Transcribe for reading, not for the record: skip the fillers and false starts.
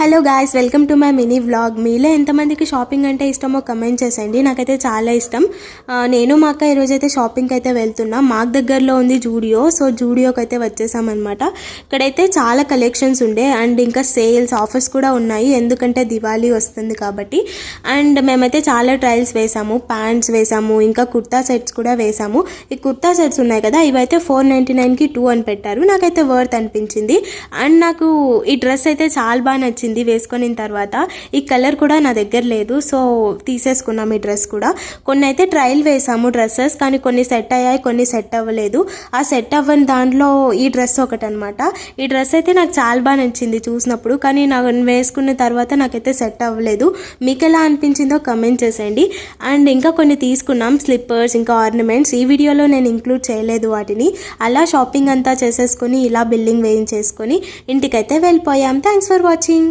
Hello guys, welcome to my mini vlog. మీలో ఎంతమందికి shopping అంటే ఇష్టమో కమెంట్ చేసేయండి. నాకైతే చాలా ఇష్టం. నేను మా అక్క ఈరోజు అయితే షాపింగ్కి అయితే వెళ్తున్నాం. మాకు దగ్గరలో ఉంది జూడియో. సో జూడియోకి అయితే వచ్చేసామన్నమాట. ఇక్కడైతే చాలా కలెక్షన్స్ ఉండే అండ్ ఇంకా సేల్స్ ఆఫర్స్ కూడా ఉన్నాయి, ఎందుకంటే దివాళీ వస్తుంది కాబట్టి. అండ్ మేమైతే చాలా ట్రయల్స్ వేసాము, ప్యాంట్స్ వేసాము, ఇంకా కుర్తా సెట్స్ కూడా వేసాము. ఈ కుర్తా సెట్స్ ఉన్నాయి కదా, ఇవైతే 499కి 2 అని పెట్టారు. నాకైతే వర్త్ అనిపించింది. అండ్ నాకు ఈ డ్రెస్ అయితే చాలా బాగా నచ్చింది వేసుకున్న తర్వాత. ఈ కలర్ కూడా నా దగ్గర లేదు, సో తీసేసుకున్నాం ఈ డ్రెస్ కూడా. కొన్ని అయితే ట్రయల్ వేసాము డ్రెస్సెస్, కానీ కొన్ని సెట్ అయ్యాయి, కొన్ని సెట్ అవ్వలేదు. ఆ సెట్ అవ్వని దాంట్లో ఈ డ్రెస్ ఒకటి అనమాట. ఈ డ్రెస్ అయితే నాకు చాలా బాగా నచ్చింది చూసినప్పుడు, కానీ నాకు వేసుకున్న తర్వాత నాకైతే సెట్ అవ్వలేదు. మీకు ఎలా అనిపించిందో కమెంట్ చేసేయండి. అండ్ ఇంకా కొన్ని తీసుకున్నాం, స్లిప్పర్స్, ఇంకా ఆర్నమెంట్స్. ఈ వీడియోలో నేను ఇంక్లూడ్ చేయలేదు వాటిని. అలా షాపింగ్ అంతా చేసేసుకొని ఇలా బిల్లింగ్ వేయించేసుకొని ఇంటికైతే వెళ్ళిపోయాం. Thanks for watching.